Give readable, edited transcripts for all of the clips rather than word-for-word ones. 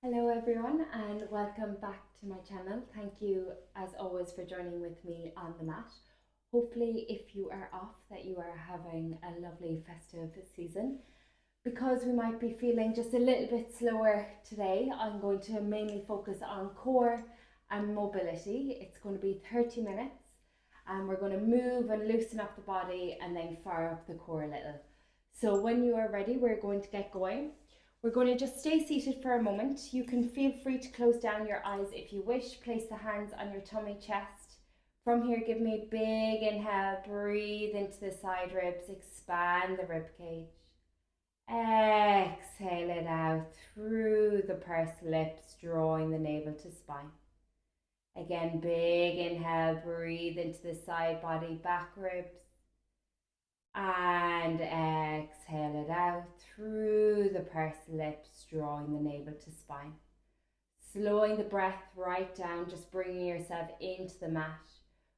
Hello everyone and welcome back to my channel. Thank you as always for joining with me on the mat. Hopefully if you are off that you are having a lovely festive season. Because we might be feeling just a little bit slower today, I'm going to mainly focus on core and mobility. It's going to be 30 minutes and we're going to move and loosen up the body and then fire up the core a little. So when you are ready, we're going to get going. We're going to just stay seated for a moment. You can feel free to close down your eyes if you wish. Place the hands on your tummy, chest. From here, give me a big inhale. Breathe into the side ribs. Expand the rib cage. Exhale it out through the pursed lips, drawing the navel to spine. Again, big inhale. Breathe into the side body, back ribs. And exhale it out through the pursed lips, drawing the navel to spine. Slowing the breath right down, just bringing yourself into the mat,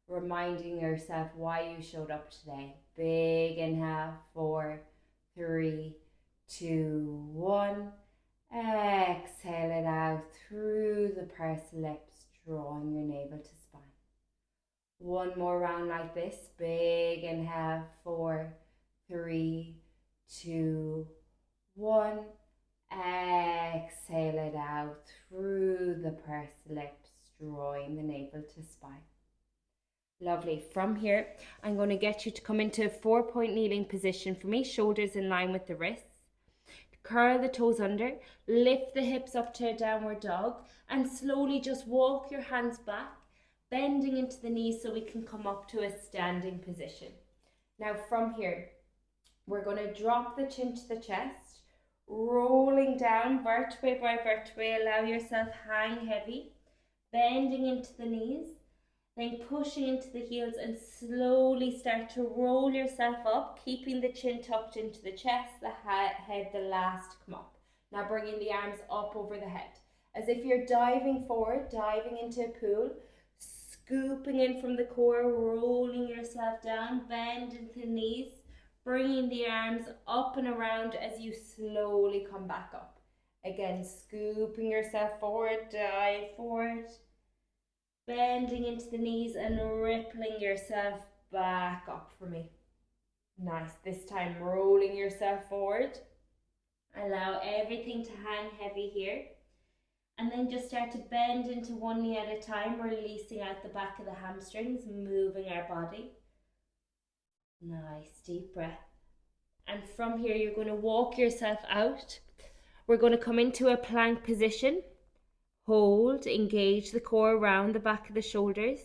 reminding yourself why you showed up today. Big inhale, 4, 3, 2, 1. Exhale it out through the pursed lips, drawing your navel to spine. One more round like this. Big inhale, 4, 3, 2, 1. Exhale it out through the pursed lips, drawing the navel to spine. Lovely. From here, I'm going to get you to come into a 4-point kneeling position for me, shoulders in line with the wrists. Curl the toes under, lift the hips up to a downward dog, and slowly just walk your hands back, bending into the knees so we can come up to a standing position. Now from here, we're going to drop the chin to the chest, rolling down vertebrae by vertebrae. Allow yourself hang heavy, bending into the knees, then pushing into the heels and slowly start to roll yourself up, keeping the chin tucked into the chest, the head the last to come up. Now bringing the arms up over the head, as if you're diving forward, diving into a pool, scooping in from the core, rolling yourself down, bend into the knees, bringing the arms up and around as you slowly come back up. Again, scooping yourself forward, dive forward, bending into the knees and rippling yourself back up for me. Nice. This time rolling yourself forward. Allow everything to hang heavy here. And then just start to bend into one knee at a time, releasing out the back of the hamstrings, moving our body. Nice, deep breath. And from here, you're going to walk yourself out. We're going to come into a plank position. Hold, engage the core around the back of the shoulders.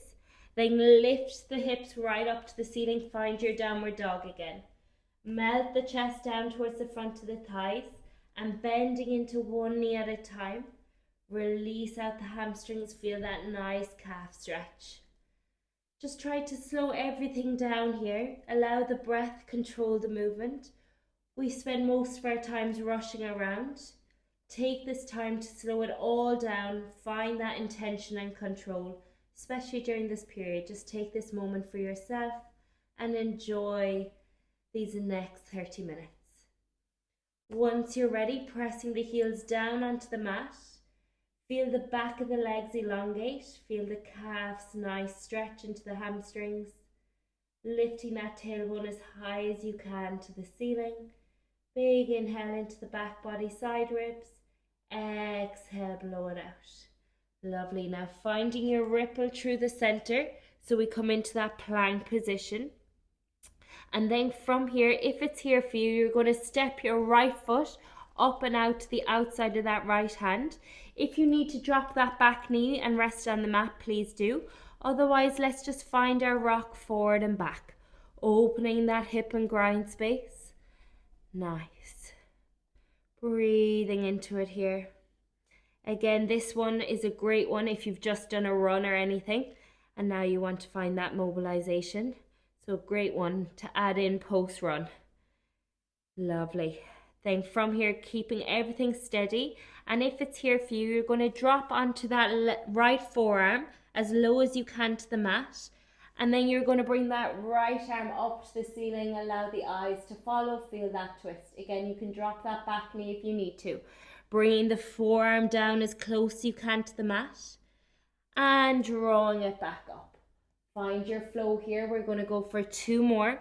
Then lift the hips right up to the ceiling. Find your downward dog again. Melt the chest down towards the front of the thighs and bending into one knee at a time. Release out the hamstrings, feel that nice calf stretch. Just try to slow everything down here. Allow the breath control the movement. We spend most of our times rushing around. Take this time to slow it all down. Find that intention and control, especially during this period. Just take this moment for yourself and enjoy these next 30 minutes. Once you're ready, pressing the heels down onto the mat. Feel the back of the legs elongate. Feel the calves nice stretch into the hamstrings. Lifting that tailbone as high as you can to the ceiling. Big inhale into the back body, side ribs. Exhale, blow it out. Lovely. Now finding your ripple through the center. So we come into that plank position. And then from here, if it's here for you, you're going to step your right foot up and out to the outside of that right hand. If you need to drop that back knee and rest on the mat, please do. Otherwise, let's just find our rock forward and back, opening that hip and groin space. Nice. Breathing into it here. Again, this one is a great one if you've just done a run or anything and now you want to find that mobilization. So great one to add in post-run. Lovely. Then from here, keeping everything steady. And if it's here for you, you're going to drop onto that right forearm as low as you can to the mat. And then you're going to bring that right arm up to the ceiling. Allow the eyes to follow. Feel that twist. Again, you can drop that back knee if you need to. Bringing the forearm down as close as you can to the mat and drawing it back up. Find your flow here. We're going to go for 2 more.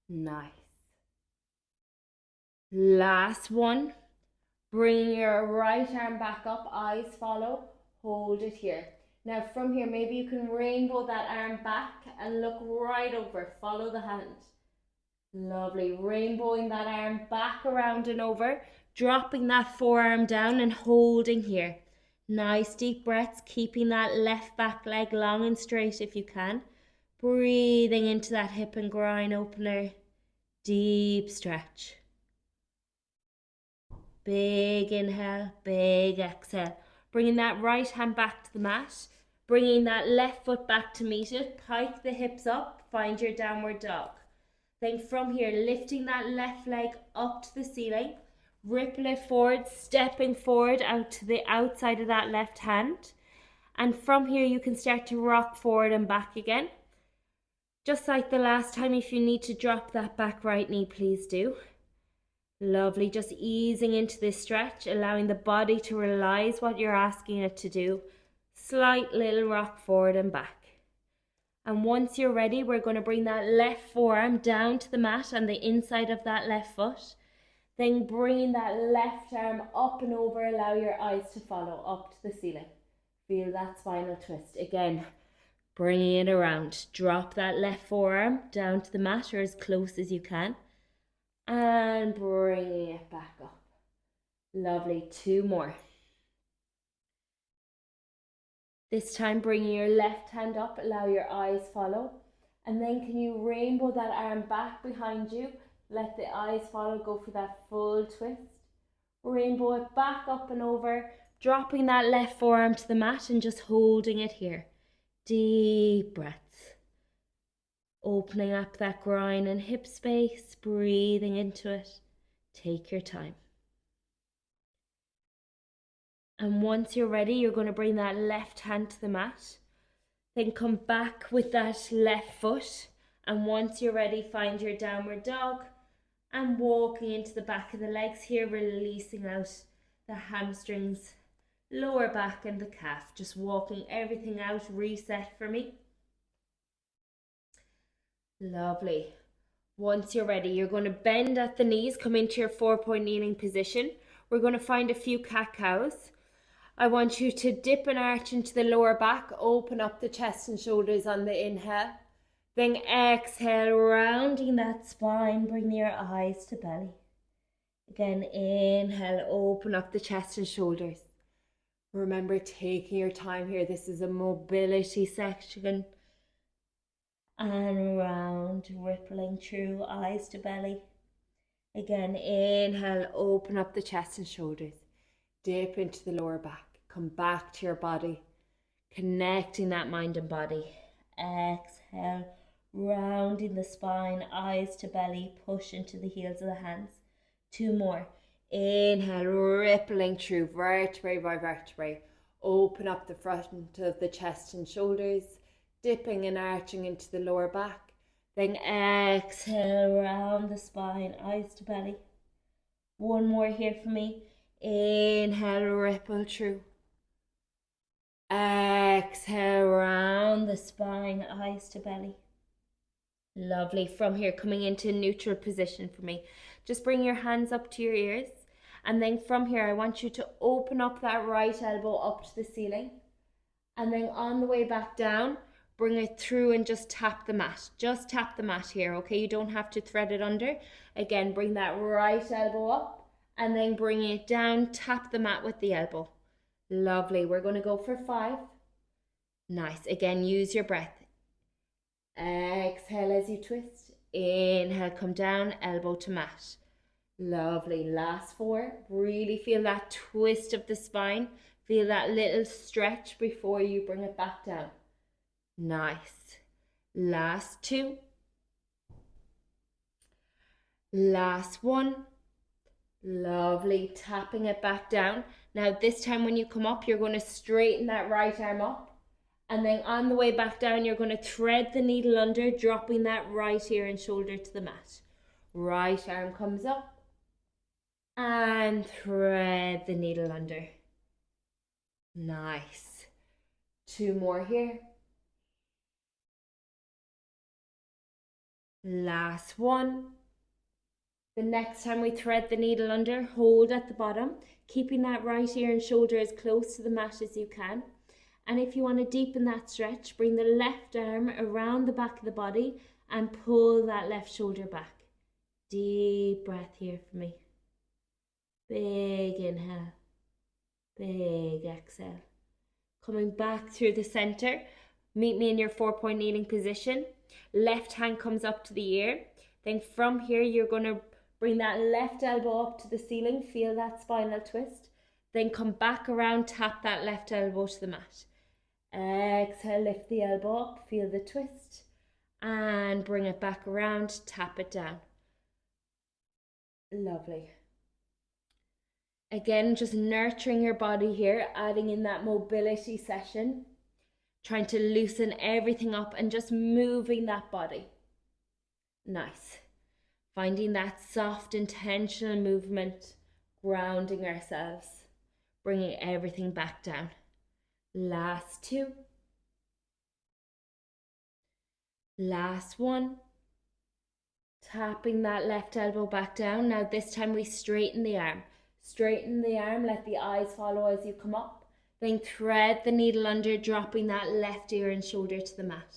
Nice. Last one. Bring your right arm back up, eyes follow, hold it here. Now from here, maybe you can rainbow that arm back and look right over, follow the hand. Lovely, rainbowing that arm back around and over, dropping that forearm down and holding here. Nice deep breaths, keeping that left back leg long and straight if you can. Breathing into that hip and groin opener, deep stretch. Big inhale, big exhale. Bringing that right hand back to the mat. Bringing that left foot back to meet it. Pike the hips up. Find your downward dog. Then from here, lifting that left leg up to the ceiling. Ripple it forward, stepping forward out to the outside of that left hand. And from here, you can start to rock forward and back again. Just like the last time, if you need to drop that back right knee, please do. Lovely, just easing into this stretch, allowing the body to realize what you're asking it to do. Slight little rock forward and back. And once you're ready, we're going to bring that left forearm down to the mat and the inside of that left foot. Then bringing that left arm up and over, allow your eyes to follow up to the ceiling. Feel that spinal twist. Again, bringing it around. Drop that left forearm down to the mat or as close as you can. And bringing it back up. Lovely, 2 more. This time bringing your left hand up, allow your eyes follow. And then can you rainbow that arm back behind you? Let the eyes follow, go for that full twist. Rainbow it back up and over, dropping that left forearm to the mat and just holding it here. Deep breaths. Opening up that groin and hip space, breathing into it. Take your time. And once you're ready, you're going to bring that left hand to the mat. Then come back with that left foot. And once you're ready, find your downward dog. And walking into the back of the legs here, releasing out the hamstrings, lower back and the calf. Just walking everything out, reset for me. Lovely. Once you're ready, you're going to bend at the knees, come into your 4-point kneeling position. We're going to find a few cat-cows. I want you to dip and arch into the lower back, open up the chest and shoulders on the inhale. Then exhale, rounding that spine, bring your eyes to belly. Again, inhale, open up the chest and shoulders. Remember, taking your time here. This is a mobility section. And round, rippling through, eyes to belly. Again, inhale, open up the chest and shoulders. Dip into the lower back. Come back to your body. Connecting that mind and body. Exhale, rounding the spine, eyes to belly. Push into the heels of the hands. 2 more. Inhale, rippling through vertebrae by vertebrae. Open up the front of the chest and shoulders. Dipping and arching into the lower back. Then exhale, round the spine, eyes to belly. 1 more here for me. Inhale, ripple through. Exhale, round the spine, eyes to belly. Lovely. From here, coming into neutral position for me. Just bring your hands up to your ears. And then from here, I want you to open up that right elbow up to the ceiling. And then on the way back down, bring it through and just tap the mat. Just tap the mat here, okay? You don't have to thread it under. Again, bring that right elbow up and then bring it down. Tap the mat with the elbow. Lovely. We're going to go for 5. Nice. Again, use your breath. Exhale as you twist. Inhale, come down, elbow to mat. Lovely. Last 4. Really feel that twist of the spine. Feel that little stretch before you bring it back down. Nice. Last 2. Last 1. Lovely. Tapping it back down. Now this time when you come up, you're going to straighten that right arm up. And then on the way back down, you're going to thread the needle under, dropping that right ear and shoulder to the mat. Right arm comes up. And thread the needle under. Nice. 2 more here. Last one. The next time we thread the needle under, hold at the bottom, keeping that right ear and shoulder as close to the mat as you can. And if you want to deepen that stretch, bring the left arm around the back of the body and pull that left shoulder back. Deep breath here for me. Big inhale, big exhale. Coming back through the center, meet me in your 4-point kneeling position. Left hand comes up to the ear. Then from here, you're going to bring that left elbow up to the ceiling. Feel that spinal twist. Then come back around, tap that left elbow to the mat. Exhale, lift the elbow up, feel the twist. And bring it back around, tap it down. Lovely. Again, just nurturing your body here, adding in that mobility session. Trying to loosen everything up and just moving that body. Nice. Finding that soft, intentional movement, grounding ourselves, bringing everything back down. Last 2. Last 1. Tapping that left elbow back down. Now this time we straighten the arm. Straighten the arm, let the eyes follow as you come up. Then thread the needle under, dropping that left ear and shoulder to the mat.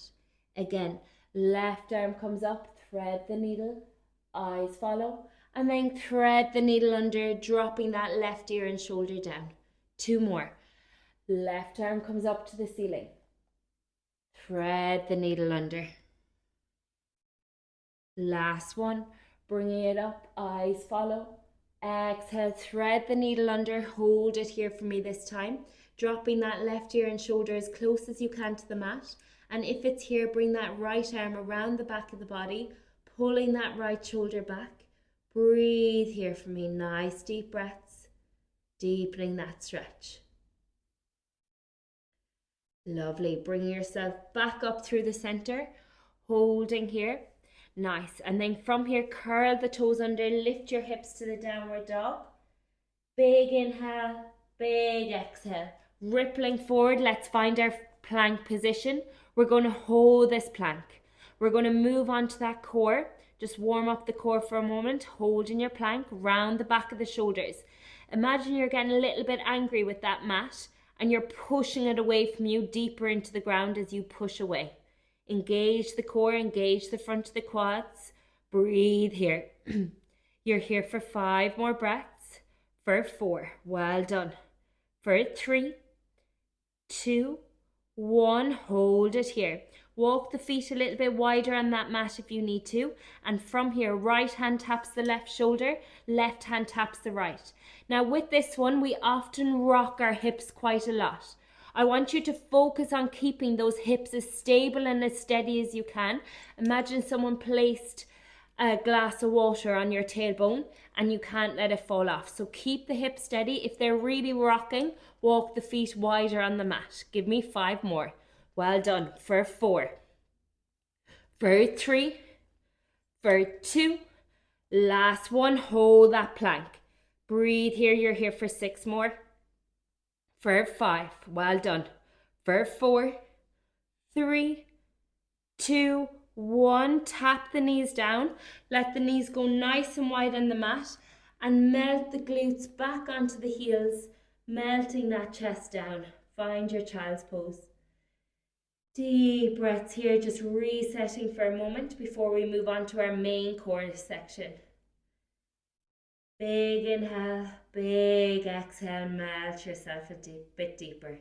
Again, left arm comes up, thread the needle, eyes follow. And then thread the needle under, dropping that left ear and shoulder down. 2 more. Left arm comes up to the ceiling. Thread the needle under. Last one, bringing it up, eyes follow. Exhale, thread the needle under, hold it here for me this time. Dropping that left ear and shoulder as close as you can to the mat. And if it's here, bring that right arm around the back of the body, pulling that right shoulder back. Breathe here for me, nice deep breaths, deepening that stretch. Lovely, bring yourself back up through the center, holding here. Nice, and then from here, curl the toes under, lift your hips to the downward dog. Big inhale, big exhale. Rippling forward, let's find our plank position. We're going to hold this plank. We're going to move on to that core. Just warm up the core for a moment, holding your plank, round the back of the shoulders. Imagine you're getting a little bit angry with that mat and you're pushing it away from you, deeper into the ground as you push away. Engage the core, engage the front of the quads. Breathe here. You're here for 5 more breaths. For 4, well done. For 3, 2, 1, hold it here. Walk the feet a little bit wider on that mat if you need to. And from here, right hand taps the left shoulder, left hand taps the right. Now with this one, we often rock our hips quite a lot. I want you to focus on keeping those hips as stable and as steady as you can. Imagine someone placed a glass of water on your tailbone and you can't let it fall off. So keep the hips steady. If they're really rocking, walk the feet wider on the mat. Give me 5 more. Well done. For 4. For 3. For 2. Last one. Hold that plank. Breathe here. You're here for 6 more. For 5. Well done. For 4. 3. 2. 1, tap the knees down, let the knees go nice and wide on the mat and melt the glutes back onto the heels, melting that chest down. Find your child's pose. Deep breaths here, just resetting for a moment before we move on to our main core section. Big inhale, big exhale, melt yourself a bit deeper.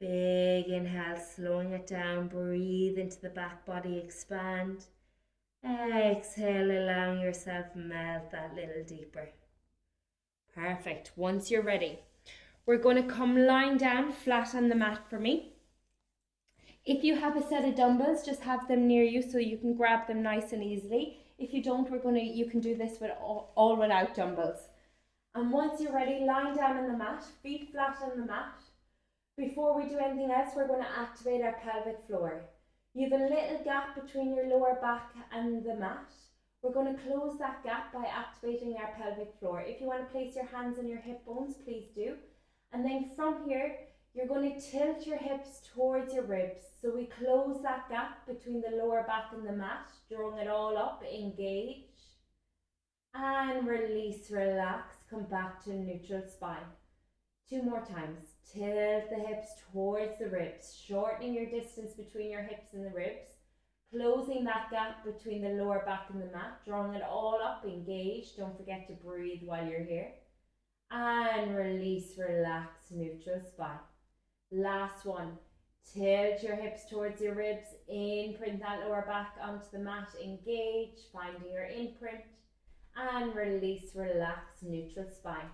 Big inhale, slowing it down, breathe into the back body, expand. Exhale, allowing yourself melt that little deeper. Perfect. Once you're ready, we're going to come lying down flat on the mat for me. If you have a set of dumbbells, just have them near you so you can grab them nice and easily. If you don't, you can do this with all without dumbbells. And once you're ready, lying down on the mat, feet flat on the mat. Before we do anything else, we're going to activate our pelvic floor. You have a little gap between your lower back and the mat. We're going to close that gap by activating our pelvic floor. If you want to place your hands on your hip bones, please do. And then from here, you're going to tilt your hips towards your ribs. So we close that gap between the lower back and the mat, drawing it all up, engage. And release, relax, come back to neutral spine. 2 more times. Tilt the hips towards the ribs, shortening your distance between your hips and the ribs. Closing that gap between the lower back and the mat, drawing it all up, engage. Don't forget to breathe while you're here. And release, relax, neutral spine. Last one. Tilt your hips towards your ribs, imprint that lower back onto the mat, engage, finding your imprint. And release, relax, neutral spine.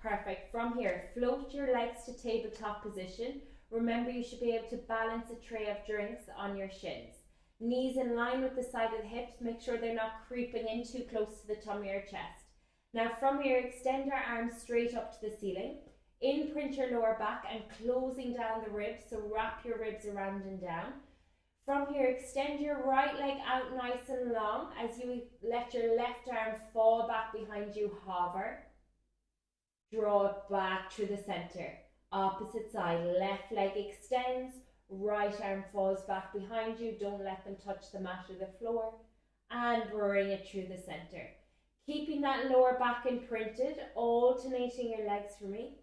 Perfect. From here, float your legs to tabletop position. Remember, you should be able to balance a tray of drinks on your shins. Knees in line with the side of the hips. Make sure they're not creeping in too close to the tummy or chest. Now from here, extend our arms straight up to the ceiling. Imprint your lower back and closing down the ribs. So wrap your ribs around and down. From here, extend your right leg out nice and long as you let your left arm fall back behind you, hover. Draw it back through the center. Opposite side, left leg extends. Right arm falls back behind you. Don't let them touch the mat or the floor. And bring it through the center. Keeping that lower back imprinted, alternating your legs for me.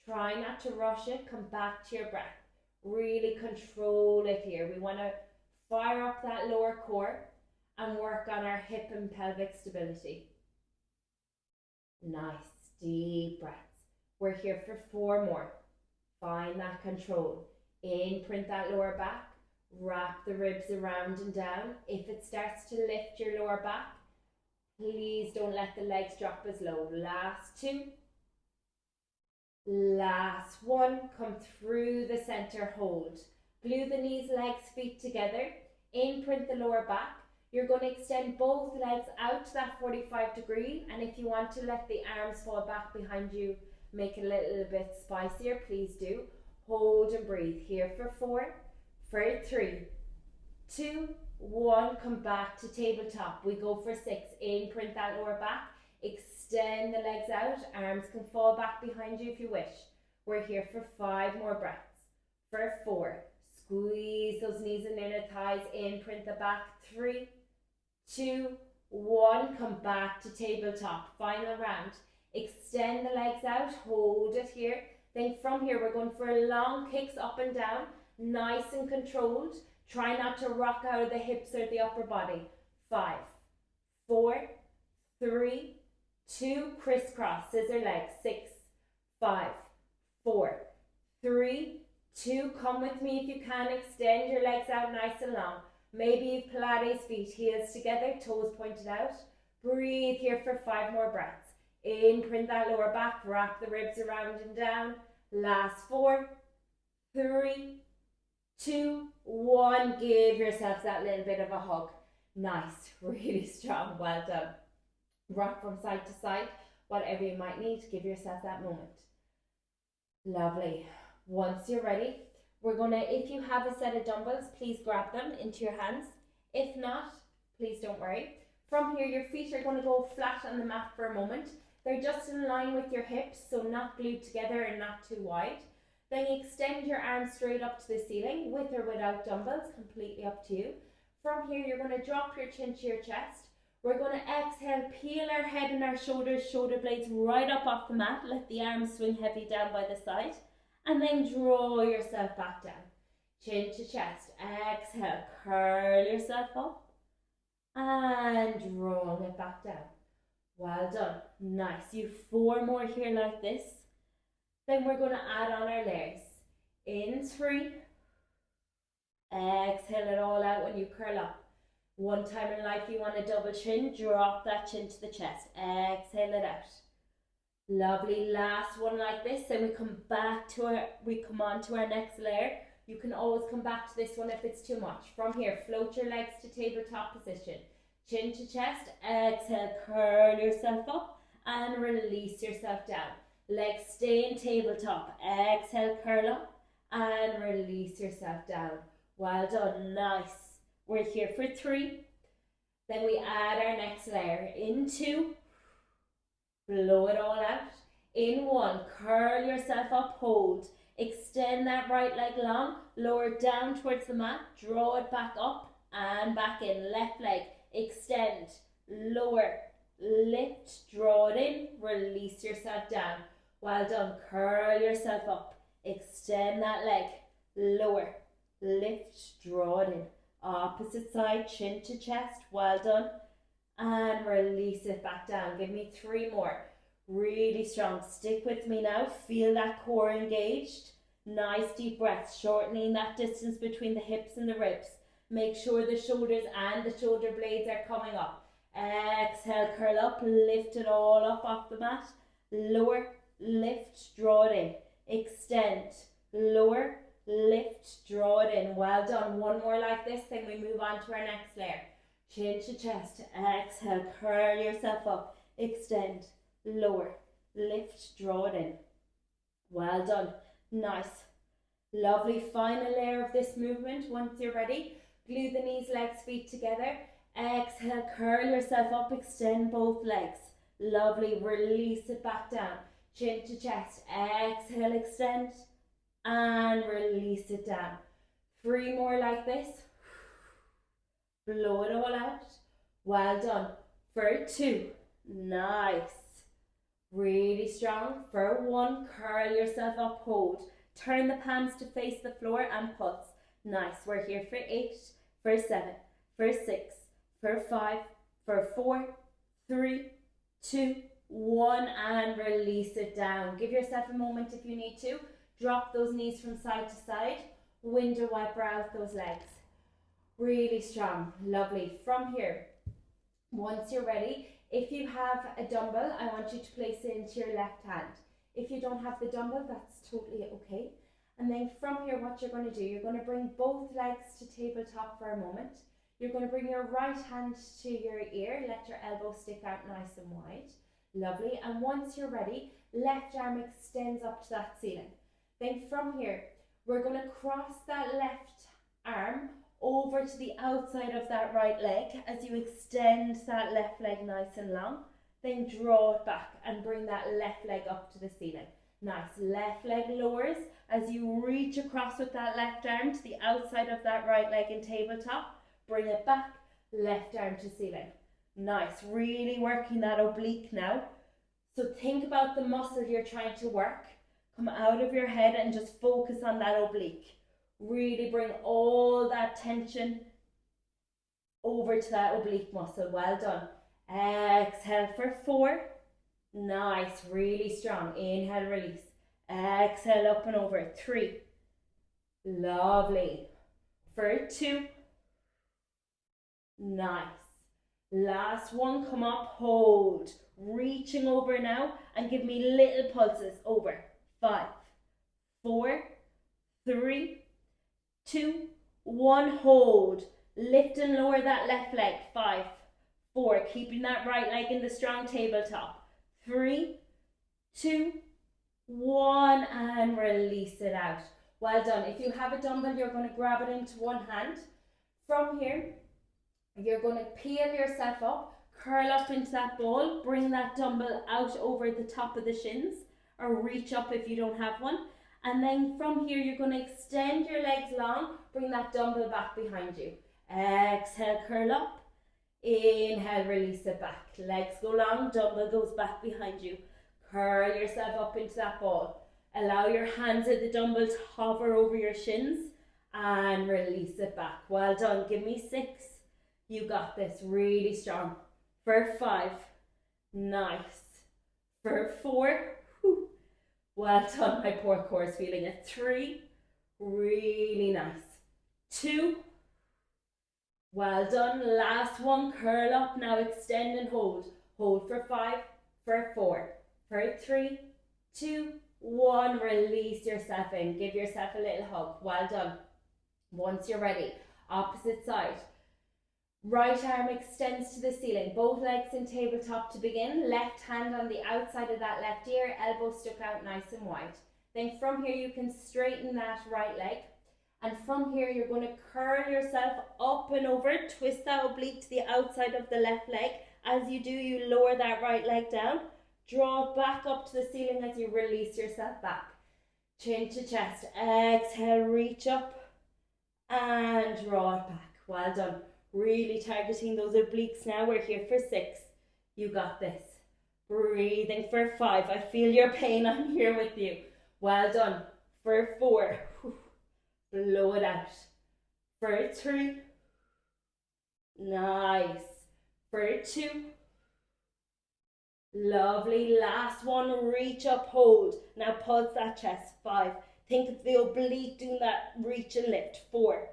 Try not to rush it. Come back to your breath. Really control it here. We want to fire up that lower core and work on our hip and pelvic stability. Nice, deep breaths. We're here for 4 more. Find that control. Imprint that lower back, wrap the ribs around and down. If it starts to lift your lower back, please don't let the legs drop as low. Last 2. Last 1. Come through the center, hold. Glue the knees, legs, feet together. Imprint the lower back. You're going to extend both legs out to that 45 degree. And if you want to let the arms fall back behind you, make it a little bit spicier, please do. Hold and breathe. Here for 4, for 3, 2, 1. Come back to tabletop. We go for 6. Imprint that lower back. Extend the legs out. Arms can fall back behind you if you wish. We're here for 5 more breaths. For 4. Squeeze those knees and inner thighs. Imprint the back. 3, 2, 1. Come back to tabletop. Final round. Extend the legs out. Hold it here. Then from here, we're going for long kicks up and down, nice and controlled. Try not to rock out of the hips or the upper body. 5, 4, 3, 2, crisscross, scissor legs. 6, 5, 4, 3, 2. Come with me if you can. Extend your legs out nice and long. Maybe you've Pilates feet, heels together, toes pointed out. Breathe here for 5 more breaths. Imprint that lower back, wrap the ribs around and down. Last 4, 3, 2, 1. Give yourself that little bit of a hug. Nice, really strong, well done. Rock from side to side, whatever you might need. Give yourself that moment. Lovely. Once you're ready, we're going to, if you have a set of dumbbells, please grab them into your hands. If not, please don't worry. From here, your feet are going to go flat on the mat for a moment. They're just in line with your hips, so not glued together and not too wide. Then extend your arms straight up to the ceiling, with or without dumbbells, completely up to you. From here, you're going to drop your chin to your chest. We're going to exhale, peel our head and our shoulders, shoulder blades right up off the mat. Let the arms swing heavy down by the side. And then draw yourself back down. Chin to chest. Exhale, curl yourself up. And drawing it back down. Well done. Nice. You 4 more here like this. Then we're going to add on our layers. In 3. Exhale it all out when you curl up. One time in life you want a double chin. Drop that chin to the chest. Exhale it out. Lovely. Last one like this. Then we come on to our next layer. You can always come back to this one if it's too much. From here, float your legs to tabletop position. Chin to chest, exhale, curl yourself up and release yourself down. Legs stay in tabletop, exhale, curl up and release yourself down. Well done, nice. We're here for 3. Then we add our next layer. In 2, blow it all out. In 1, curl yourself up, hold. Extend that right leg long, lower it down towards the mat, draw it back up and back in. Left leg, extend, lower, lift, draw it in, release yourself down. Well done. Curl yourself up, extend that leg, lower, lift, draw it in. Opposite side, chin to chest. Well done. And release it back down. Give me 3 more. Really strong. Stick with me now. Feel that core engaged. Nice deep breaths, shortening that distance between the hips and the ribs. Make sure the shoulders and the shoulder blades are coming up. Exhale, curl up, lift it all up off the mat. Lower, lift, draw it in. Extend, lower, lift, draw it in. Well done. 1 more like this, then we move on to our next layer. Chin to chest. Exhale, curl yourself up. Extend, lower, lift, draw it in. Well done. Nice. Lovely. Final layer of this movement. Once you're ready, glue the knees, legs, feet together. Exhale, curl yourself up, extend both legs. Lovely. Release it back down. Chin to chest. Exhale, extend and release it down. 3 more like this. Blow it all out. Well done. For 2. Nice. Really strong. For 1, curl yourself up, hold. Turn the palms to face the floor and pulse. Nice. We're here for 8, for 7, for 6, for 5, for 4, 3, 2, 1, and release it down. Give yourself a moment if you need to. Drop those knees from side to side. Window wiper out those legs. Really strong. Lovely. From here, once you're ready, if you have a dumbbell, I want you to place it into your left hand. If you don't have the dumbbell, that's totally okay. And then from here, what you're going to do, you're going to bring both legs to tabletop for a moment. You're going to bring your right hand to your ear. Let your elbow stick out nice and wide. Lovely. And once you're ready, left arm extends up to that ceiling. Then from here, we're going to cross that left arm over to the outside of that right leg as you extend that left leg nice and long. Then draw it back and bring that left leg up to the ceiling. Nice. Left leg lowers as you reach across with that left arm to the outside of that right leg in tabletop. Bring it back, left arm to ceiling. Nice. Really working that oblique now. So think about the muscle you're trying to work. Come out of your head and just focus on that oblique. Really bring all that tension over to that oblique muscle. Well done. Exhale for 4. Nice. Really strong. Inhale, release. Exhale, up and over. 3. Lovely. For 2. Nice. Last one. Come up. Hold. Reaching over now and give me little pulses. Over. 5, 4, 3, 2, 1, hold. Lift and lower that left leg. 5, 4, keeping that right leg in the strong tabletop. 3, 2, 1, and release it out. Well done. If you have a dumbbell, you're going to grab it into one hand. From here, you're going to peel yourself up, curl up into that ball, bring that dumbbell out over the top of the shins, or reach up if you don't have one. And then from here, you're going to extend your legs long, bring that dumbbell back behind you. Exhale, curl up. Inhale, release it back. Legs go long, dumbbell goes back behind you. Curl yourself up into that ball. Allow your hands at the dumbbell to hover over your shins and release it back. Well done. Give me 6. You got this. Really strong. For 5. Nice. For 4. Whew. Well done. My poor core is feeling it. 3. Really nice. 2. Well done. Last one. Curl up. Now extend and hold. Hold for 5. For 4. For 3. 2. 1. Release yourself in. Give yourself a little hug. Well done. Once you're ready, opposite side. Right arm extends to the ceiling. Both legs in tabletop to begin. Left hand on the outside of that left ear. Elbow stuck out nice and wide. Then from here you can straighten that right leg. And from here, you're going to curl yourself up and over, twist that oblique to the outside of the left leg. As you do, you lower that right leg down, draw it back up to the ceiling as you release yourself back. Chin to chest, exhale, reach up and draw it back. Well done. Really targeting those obliques now. We're here for 6. You got this. Breathing for 5. I feel your pain. I'm here with you. Well done. For 4. Blow it out. For 3. Nice. For 2. Lovely. Last one. Reach up, hold. Now pulse that chest. 5. Think of the oblique doing that reach and lift. 4.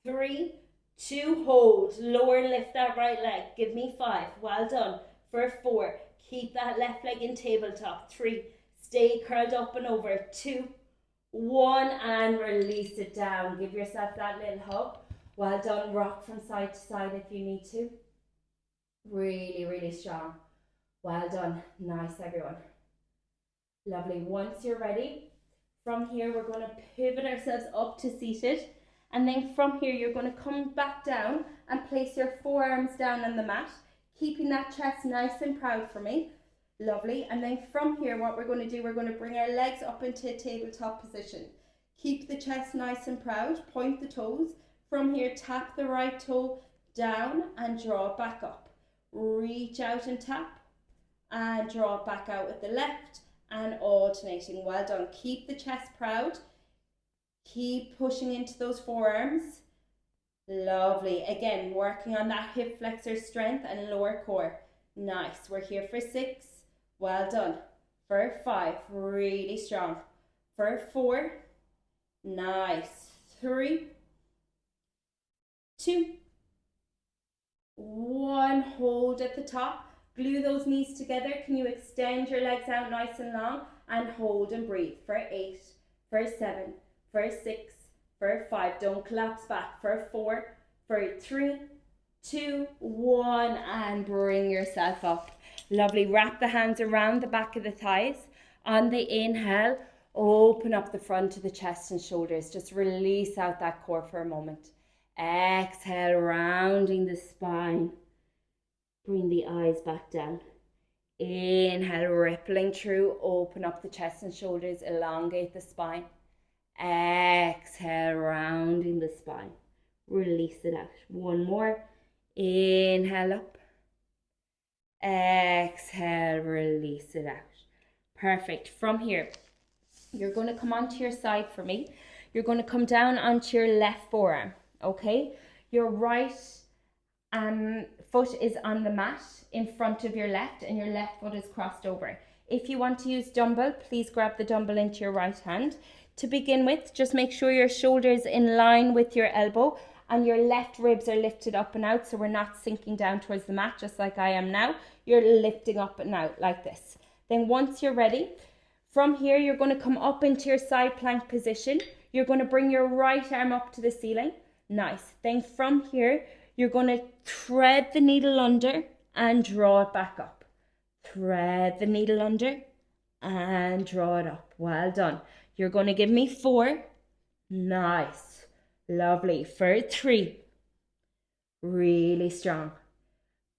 3. 2. Hold. Lower and lift that right leg. Give me 5. Well done. For 4. Keep that left leg in tabletop. 3. Stay curled up and over. 2. 1 and release it down. Give yourself that little hug. Well done. Rock from side to side if you need to. Really, really strong. Well done. Nice, everyone. Lovely. Once you're ready, from here we're going to pivot ourselves up to seated, and then from here you're going to come back down and place your forearms down on the mat, keeping that chest nice and proud for me. Lovely. And then from here, what we're going to do, we're going to bring our legs up into a tabletop position. Keep the chest nice and proud. Point the toes. From here, tap the right toe down and draw it back up. Reach out and tap and draw it back out with the left and alternating. Well done. Keep the chest proud. Keep pushing into those forearms. Lovely. Again, working on that hip flexor strength and lower core. Nice. We're here for 6. Well done. For 5, really strong. For 4, nice. 3, 2, 1. Hold at the top. Glue those knees together. Can you extend your legs out nice and long? And hold and breathe. For 8, for 7, for 6, for 5. Don't collapse back. For 4, for 3, 2, 1, and bring yourself up. Lovely. Wrap the hands around the back of the thighs. On the inhale, open up the front of the chest and shoulders. Just release out that core for a moment. Exhale, rounding the spine. Bring the eyes back down. Inhale, rippling through. Open up the chest and shoulders. Elongate the spine. Exhale, rounding the spine. Release it out. One more. Inhale up. Exhale, release it out. Perfect. From here, you're going to come onto your side for me. You're going to come down onto your left forearm, okay? Your right foot is on the mat in front of your left, and your left foot is crossed over. If you want to use dumbbell, please grab the dumbbell into your right hand. To begin with, just make sure your shoulder's in line with your elbow and your left ribs are lifted up and out, so we're not sinking down towards the mat just like I am now. You're lifting up and out like this. Then once you're ready, from here you're going to come up into your side plank position. You're going to bring your right arm up to the ceiling. Nice. Then from here, you're going to thread the needle under and draw it back up. Thread the needle under and draw it up. Well done. You're going to give me 4. Nice. Lovely. For 3. Really strong.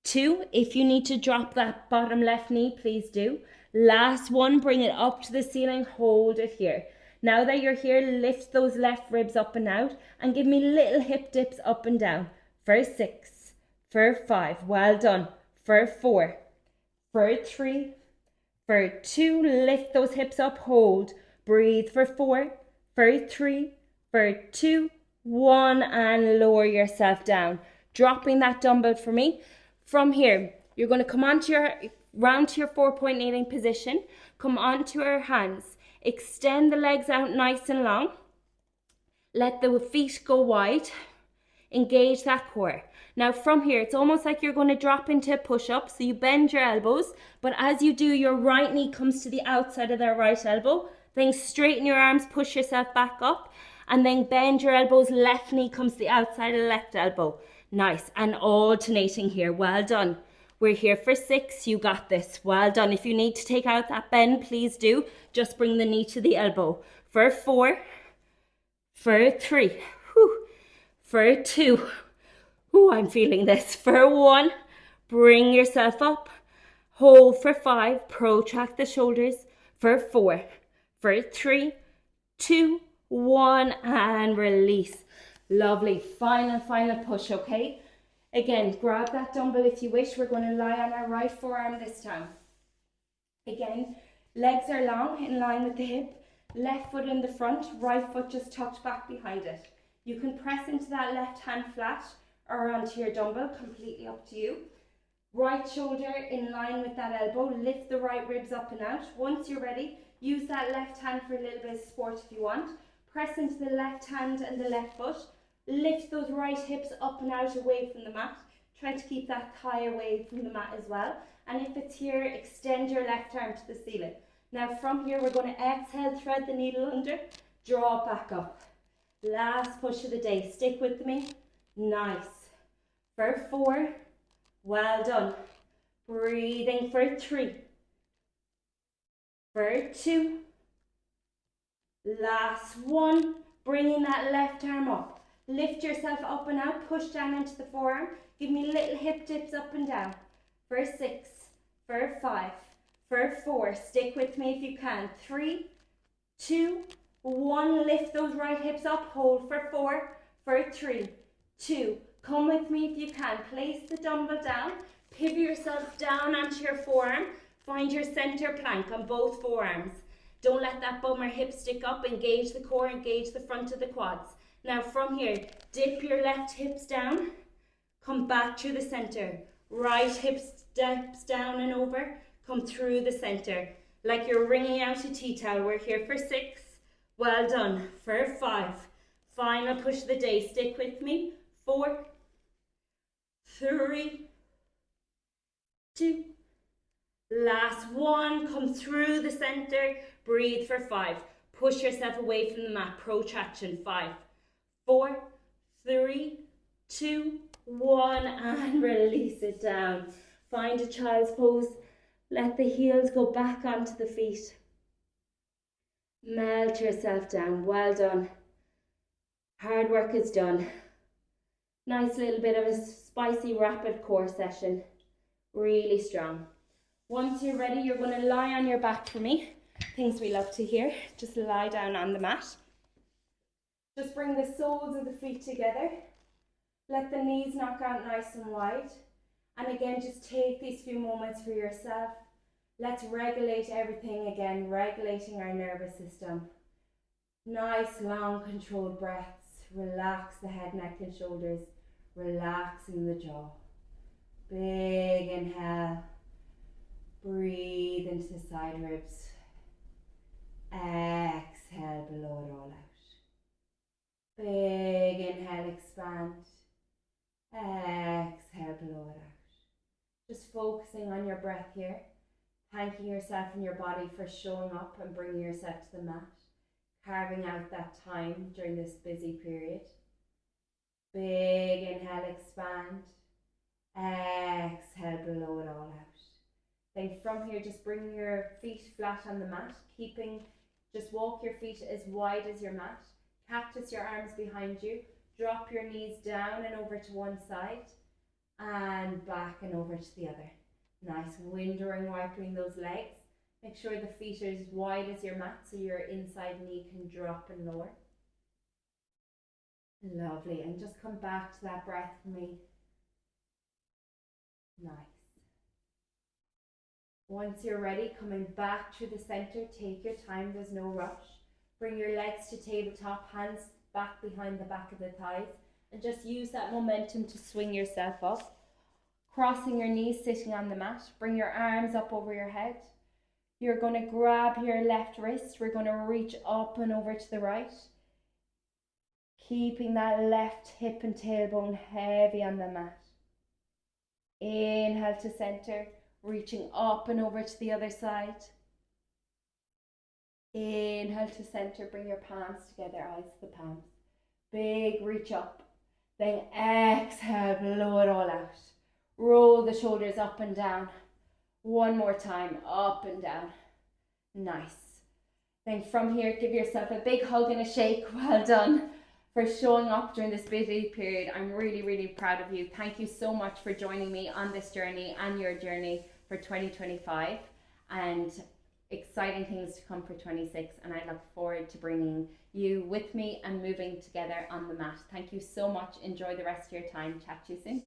2. If you need to drop that bottom left knee, please do. Last one, bring it up to the ceiling. Hold it here. Now that you're here, lift those left ribs up and out and give me little hip dips up and down. For 6. For 5. Well done. For 4. For 3. For 2. Lift those hips up. Hold. Breathe. For 4. For 3. For 2. 1, and lower yourself down, dropping that dumbbell for me. From here, you're going to come onto round to your 4-point kneeling position. Come onto your hands. Extend the legs out nice and long. Let the feet go wide. Engage that core. Now from here, it's almost like you're going to drop into a push-up. So you bend your elbows, but as you do, your right knee comes to the outside of that right elbow. Then straighten your arms, push yourself back up. And then bend your elbows, left knee comes to the outside of the left elbow. Nice. And alternating here. Well done. We're here for 6. You got this. Well done. If you need to take out that bend, please do. Just bring the knee to the elbow. For 4. For 3, whew. For 2, whew, I'm feeling this. For 1, bring yourself up. Hold for 5, protract the shoulders. For 4, for 3, 2, 1, and release. Lovely. Final push, okay? Again, grab that dumbbell if you wish. We're going to lie on our right forearm this time. Again, legs are long in line with the hip. Left foot in the front, right foot just tucked back behind it. You can press into that left hand flat or onto your dumbbell, completely up to you. Right shoulder in line with that elbow. Lift the right ribs up and out. Once you're ready, use that left hand for a little bit of support if you want. Press into the left hand and the left foot. Lift those right hips up and out away from the mat. Try to keep that thigh away from the mat as well. And if it's here, extend your left arm to the ceiling. Now from here, we're going to exhale, thread the needle under, draw it back up. Last push of the day. Stick with me. Nice. For 4. Well done. Breathing for 3. For 2. Last 1. Bringing that left arm up. Lift yourself up and out. Push down into the forearm. Give me little hip dips up and down. For 6. For 5. For 4. Stick with me if you can. 3, 2, 1. Lift those right hips up. Hold for 4. For 3, 2. Come with me if you can. Place the dumbbell down. Pivot yourself down onto your forearm. Find your center plank on both forearms. Don't let that bum or hip stick up. Engage the core, engage the front of the quads. Now from here, dip your left hips down. Come back to the center. Right hip steps down and over. Come through the center. Like you're wringing out a tea towel. We're here for 6. Well done. For 5. Final push of the day. Stick with me. 4, 3, 2. Last 1. Come through the center. Breathe for 5. Push yourself away from the mat. Protraction. 5, 4, 3, 2, 1. And release it down. Find a child's pose. Let the heels go back onto the feet. Melt yourself down. Well done. Hard work is done. Nice little bit of a spicy rapid core session. Really strong. Once you're ready, you're going to lie on your back for me. Things we love to hear. Just lie down on the mat. Just bring the soles of the feet together. Let the knees knock out nice and wide. And again, just take these few moments for yourself. Let's regulate everything again, regulating our nervous system. Nice, long, controlled breaths. Relax the head, neck and shoulders. Relaxing the jaw. Big inhale. Breathe into the side ribs. Exhale, blow it all out. Big inhale, expand. Exhale, blow it out. Just focusing on your breath here. Thanking yourself and your body for showing up and bringing yourself to the mat. Carving out that time during this busy period. Big inhale, expand. Exhale, blow it all out. Then from here, just bring your feet flat on the mat, just walk your feet as wide as your mat. Cactus your arms behind you. Drop your knees down and over to one side and back and over to the other. Nice windowing, wiping those legs. Make sure the feet are as wide as your mat so your inside knee can drop and lower. Lovely. And just come back to that breath for me. Nice. Once you're ready, coming back to the center, take your time, there's no rush. Bring your legs to tabletop, hands back behind the back of the thighs, and just use that momentum to swing yourself up. Crossing your knees, sitting on the mat. Bring your arms up over your head. You're going to grab your left wrist. We're going to reach up and over to the right. Keeping that left hip and tailbone heavy on the mat. Inhale to center. Reaching up and over to the other side. Inhale to center, bring your palms together, eyes to the palms. Big reach up. Then exhale, blow it all out. Roll the shoulders up and down. One more time, up and down. Nice. Then from here, give yourself a big hug and a shake. Well done for showing up during this busy period. I'm really, really proud of you. Thank you so much for joining me on this journey and your journey for 2025, and exciting things to come for 26. And I look forward to bringing you with me and moving together on the mat. Thank you so much. Enjoy the rest of your time. Chat to you soon.